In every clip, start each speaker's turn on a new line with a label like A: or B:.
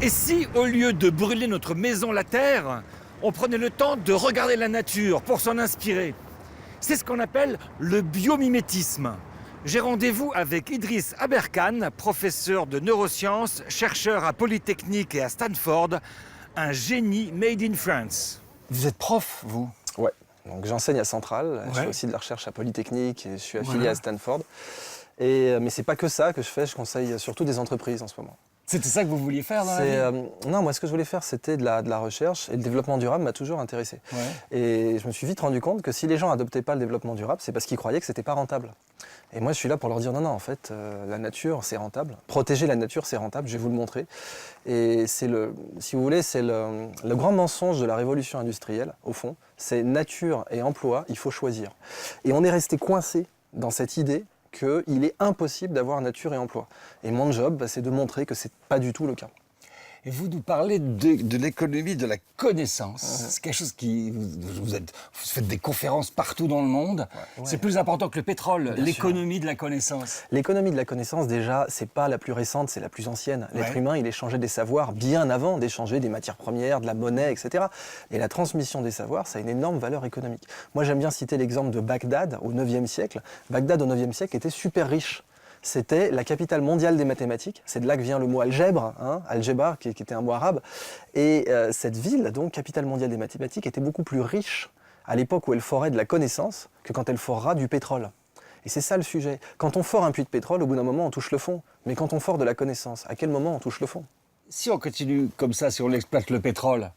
A: Et si, au lieu de brûler notre maison, la Terre, on prenait le temps de regarder la nature pour s'en inspirer? C'est ce qu'on appelle le biomimétisme. J'ai rendez-vous avec Idriss Aberkane, professeur de neurosciences, chercheur à Polytechnique et à Stanford, un génie made in France. Vous êtes prof, vous?
B: Ouais, donc j'enseigne à Centrale, je
A: Ouais.
B: fais aussi de la recherche à Polytechnique et je suis affilié à Stanford. Mais c'est pas que ça que je fais, je conseille surtout des entreprises en ce moment.
A: C'était ça que vous vouliez faire dans la vie?
B: Non, moi ce que je voulais faire c'était de la recherche et le développement durable m'a toujours intéressé.
A: Ouais.
B: Et je me suis vite rendu compte que si les gens adoptaient pas le développement durable, c'est parce qu'ils croyaient que c'était pas rentable. Et moi je suis là pour leur dire non, en fait, la nature c'est rentable. Protéger la nature c'est rentable, je vais vous le montrer. Et c'est si vous voulez, c'est le grand mensonge de la révolution industrielle, au fond. C'est nature et emploi, il faut choisir. Et on est resté coincé dans cette idée qu'il est impossible d'avoir nature et emploi. Et mon job, c'est de montrer que c'est pas du tout le cas.
A: Et vous nous parlez de l'économie de la connaissance. C'est quelque chose qui... Vous faites des conférences partout dans le monde.
B: Ouais.
A: C'est plus important que le pétrole,
B: Bien
A: l'économie de la connaissance.
B: L'économie de la connaissance, déjà, c'est pas la plus récente, c'est la plus ancienne. L'être
A: Ouais.
B: humain, il échangeait des savoirs bien avant d'échanger des matières premières, de la monnaie, etc. Et la transmission des savoirs, ça a une énorme valeur économique. Moi, j'aime bien citer l'exemple de Bagdad au IXe siècle. Bagdad, au IXe siècle, était super riche. C'était la capitale mondiale des mathématiques. C'est de là que vient le mot algèbre, algébar, qui était un mot arabe. Et cette ville, donc, capitale mondiale des mathématiques, était beaucoup plus riche à l'époque où elle forait de la connaissance que quand elle forera du pétrole. Et c'est ça le sujet. Quand on fore un puits de pétrole, au bout d'un moment, on touche le fond. Mais quand on fore de la connaissance, à quel moment on touche le fond?
A: Si on continue comme ça, si on exploite le pétrole,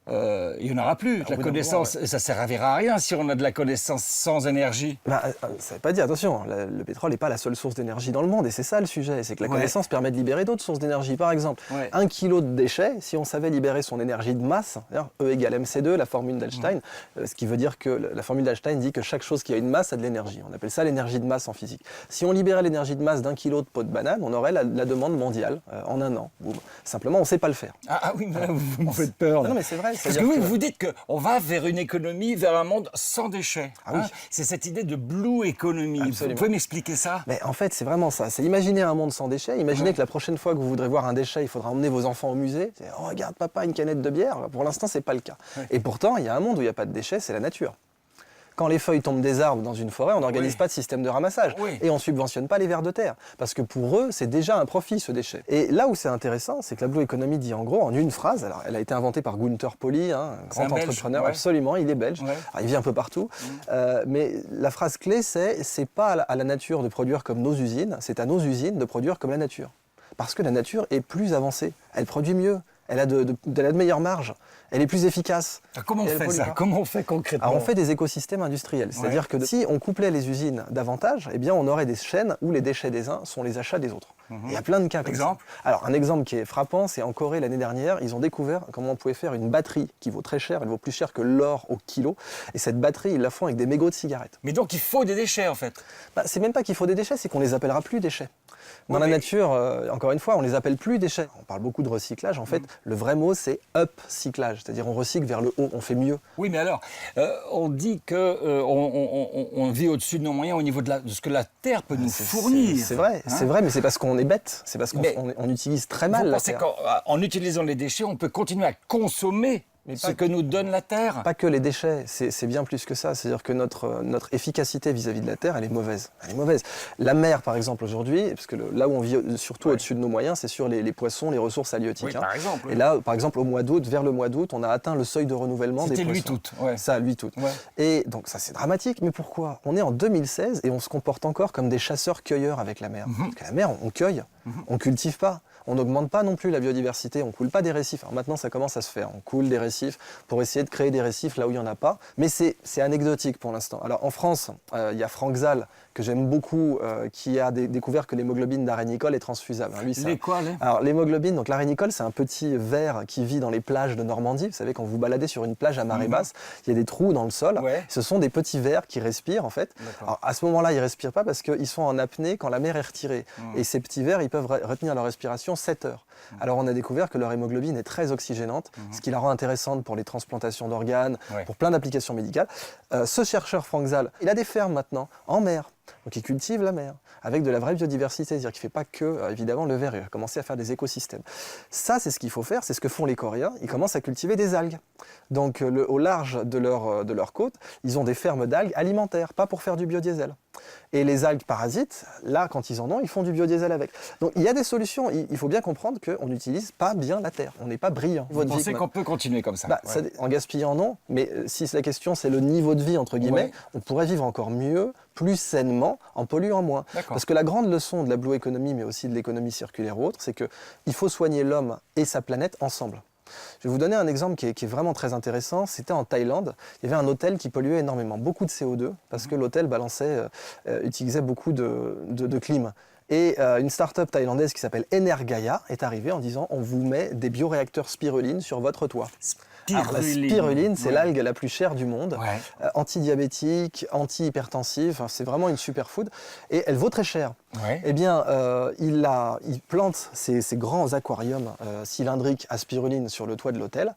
A: il n'y en aura plus. La
B: bout d'un
A: connaissance,
B: moment, ouais.
A: ça ne servira à rien si on a de la connaissance sans énergie.
B: Ça ne veut pas dire, attention, le pétrole n'est pas la seule source d'énergie dans le monde, et c'est ça le sujet, c'est que la connaissance permet de libérer d'autres sources d'énergie. Par exemple, 1 kilo de déchets, si on savait libérer son énergie de masse, E égale mc2, la formule d'Einstein, ce qui veut dire que la formule d'Einstein dit que chaque chose qui a une masse a de l'énergie. On appelle ça l'énergie de masse en physique. Si on libérait l'énergie de masse d'1 kilo de peau de banane, on aurait la demande mondiale en un an. Boum. Simplement, on ne sait pas le faire.
A: Ah oui, mais là, vous me faites peur. Là.
B: Non, mais c'est vrai.
A: Parce que vous dites qu'on va vers une économie, vers un monde sans déchets.
B: Ah oui.
A: C'est cette idée de blue economy.
B: Absolument.
A: Vous pouvez m'expliquer ça?
B: Mais en fait, c'est vraiment ça. C'est imaginer un monde sans déchets. Imaginez que la prochaine fois que vous voudrez voir un déchet, il faudra emmener vos enfants au musée. Oh, regarde papa, une canette de bière. Pour l'instant, c'est pas le cas. Et pourtant, il y a un monde où il n'y a pas de déchets, c'est la nature. Quand les feuilles tombent des arbres dans une forêt, on n'organise pas de système de ramassage. Et on ne subventionne pas les vers de terre. Parce que pour eux, c'est déjà un profit, ce déchet. Et là où c'est intéressant, c'est que la Blue Economy dit en gros, en une phrase, alors elle a été inventée par Gunther Pauli, un grand entrepreneur, absolument, il est belge. Alors, il vit un peu partout. Mais la phrase clé, c'est pas à la nature de produire comme nos usines, c'est à nos usines de produire comme la nature. Parce que la nature est plus avancée, elle produit mieux, elle a de meilleures marges. Elle est plus efficace.
A: Comment on fait ça? Comment on fait concrètement?
B: Alors on fait des écosystèmes industriels. C'est-à-dire que si on couplait les usines davantage, eh bien on aurait des chaînes où les déchets des uns sont les achats des autres. Il y a plein de cas comme ça. Alors un exemple qui est frappant, c'est en Corée l'année dernière, ils ont découvert comment on pouvait faire une batterie qui vaut très cher, elle vaut plus cher que l'or au kilo. Et cette batterie, ils la font avec des mégots de cigarettes.
A: Mais donc il faut des déchets en fait?
B: C'est même pas qu'il faut des déchets, c'est qu'on les appellera plus déchets. Dans la nature, encore une fois, on les appelle plus déchets. On parle beaucoup de recyclage. En fait, le vrai mot, c'est upcyclage. C'est-à-dire on recycle vers le haut, on fait mieux.
A: Oui, mais alors, on dit qu'on vit au-dessus de nos moyens au niveau de ce que la Terre peut nous fournir.
B: C'est vrai, mais c'est parce qu'on est bête. C'est parce qu'on utilise très mal la Terre.
A: Vous pensez qu'en utilisant les déchets, on peut continuer à consommer ce que nous donne la Terre?
B: Pas que les déchets, c'est bien plus que ça. C'est-à-dire que notre efficacité vis-à-vis de la Terre, elle est mauvaise. Elle est mauvaise. La mer, par exemple, aujourd'hui, parce que là où on vit surtout au-dessus de nos moyens, c'est sur les poissons, les ressources halieutiques.
A: Par exemple.
B: Et là, par exemple, au mois d'août, vers le mois d'août, on a atteint le seuil de renouvellement des poissons.
A: C'était 8 août.
B: Ça, 8 août. Et donc ça, c'est dramatique. Mais pourquoi? On est en 2016 et on se comporte encore comme des chasseurs-cueilleurs avec la mer. Parce que la mer, on cueille, on cultive pas. On n'augmente pas non plus la biodiversité, on coule pas des récifs. Alors maintenant, ça commence à se faire. On coule des récifs pour essayer de créer des récifs là où il n'y en a pas. Mais c'est anecdotique pour l'instant. Alors en France, il y a Franck Zal, que j'aime beaucoup, qui a découvert que l'hémoglobine d'Arénicole est transfusable. Lui, alors l'hémoglobine, donc l'arénicole, c'est un petit ver qui vit dans les plages de Normandie. Vous savez, quand vous baladez sur une plage à marée basse, il y a des trous dans le sol. Ce sont des petits vers qui respirent en fait. Alors à ce moment-là, ils respirent pas parce qu'ils sont en apnée quand la mer est retirée. Et ces petits vers, ils peuvent peuvent retenir leur respiration 7 heures. Alors on a découvert que leur hémoglobine est très oxygénante, ce qui la rend intéressante pour les transplantations d'organes, pour plein d'applications médicales. Ce chercheur Frank Zal, il a des fermes maintenant, en mer. Donc il cultive la mer, avec de la vraie biodiversité, c'est-à-dire qu'il ne fait pas que, évidemment, le verre, il a commencé à faire des écosystèmes. Ça, c'est ce qu'il faut faire, c'est ce que font les Coréens, ils commencent à cultiver des algues. Donc au large de leur côte, ils ont des fermes d'algues alimentaires, pas pour faire du biodiesel. Et les algues parasites, là, quand ils en ont, ils font du biodiesel avec. Donc il y a des solutions, il faut bien comprendre qu'on n'utilise pas bien la terre, on n'est pas brillant.
A: Vous pensez qu'on peut continuer comme ça?
B: En gaspillant, non, mais si la question c'est le niveau de vie, entre guillemets, on pourrait vivre encore mieux, plus sainement, en polluant moins. Parce que la grande leçon de la Blue Economy, mais aussi de l'économie circulaire ou autre, c'est qu'il faut soigner l'homme et sa planète ensemble. Je vais vous donner un exemple qui est vraiment très intéressant. C'était en Thaïlande. Il y avait un hôtel qui polluait énormément, beaucoup de CO2, parce que l'hôtel utilisait beaucoup de clim. Et une start-up thaïlandaise qui s'appelle Energaya est arrivée en disant on vous met des bioréacteurs spiruline sur votre toit. Alors, la spiruline, c'est l'algue la plus chère du monde, antidiabétique, anti-hypertensive, c'est vraiment une superfood, et elle vaut très cher. Eh bien, il plante ces grands aquariums cylindriques à spiruline sur le toit de l'hôtel.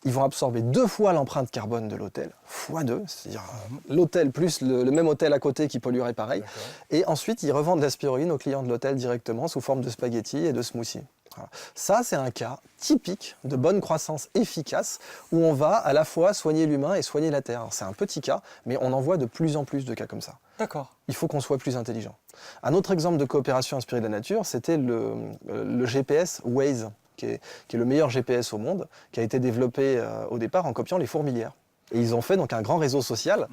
B: Ils vont absorber 2 fois l'empreinte carbone de l'hôtel, x2, c'est-à-dire l'hôtel plus le même hôtel à côté qui polluerait pareil. Et ensuite, ils revendent la spiruline aux clients de l'hôtel directement sous forme de spaghettis et de smoothies. Voilà. Ça, c'est un cas typique de bonne croissance efficace où on va à la fois soigner l'humain et soigner la terre. C'est un petit cas, mais on en voit de plus en plus de cas comme ça.
A: D'accord.
B: Il faut qu'on soit plus intelligent. Un autre exemple de coopération inspirée de la nature, c'était le GPS Waze, qui est le meilleur GPS au monde, qui a été développé au départ en copiant les fourmilières. Et ils ont fait donc un grand réseau social.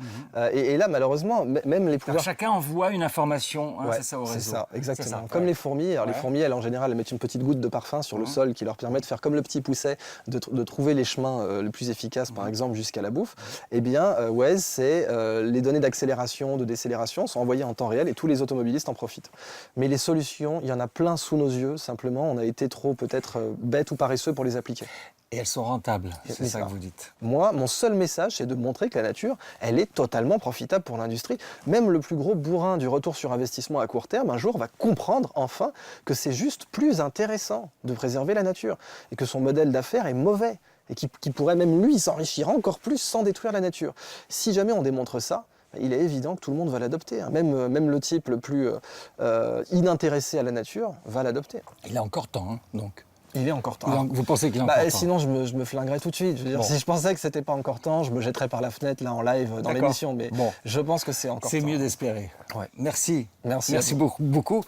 B: Et là, malheureusement, même les pouvoirs...
A: Alors, chacun envoie une information, c'est ça, au réseau.
B: C'est ça, exactement. Comme les fourmis. Alors, les fourmis, elles, en général, elles mettent une petite goutte de parfum sur le sol qui leur permet de faire comme le petit pousset, de trouver les chemins les plus efficaces, par exemple, jusqu'à la bouffe. Eh bien, Waze, c'est les données d'accélération, de décélération sont envoyées en temps réel et tous les automobilistes en profitent. Mais les solutions, il y en a plein sous nos yeux. Simplement, on a été trop, peut-être, bêtes ou paresseux pour les appliquer.
A: Et elles sont rentables, c'est ça que vous dites.
B: Moi, mon seul message, c'est de montrer que la nature, elle est totalement profitable pour l'industrie. Même le plus gros bourrin du retour sur investissement à court terme, un jour, va comprendre enfin que c'est juste plus intéressant de préserver la nature et que son modèle d'affaires est mauvais et qu'il pourrait même, lui, s'enrichir encore plus sans détruire la nature. Si jamais on démontre ça, il est évident que tout le monde va l'adopter. Même le type le plus inintéressé à la nature va l'adopter.
A: Il a encore temps, donc.
B: Il est encore temps.
A: Vous pensez qu'il est encore temps?
B: Sinon, je me flinguerais tout de suite. Je veux dire, si je pensais que c'était pas encore temps, je me jetterais par la fenêtre là en live dans l'émission. Mais je pense que c'est encore temps.
A: C'est mieux d'espérer.
B: Ouais.
A: Merci.
B: Merci
A: beaucoup.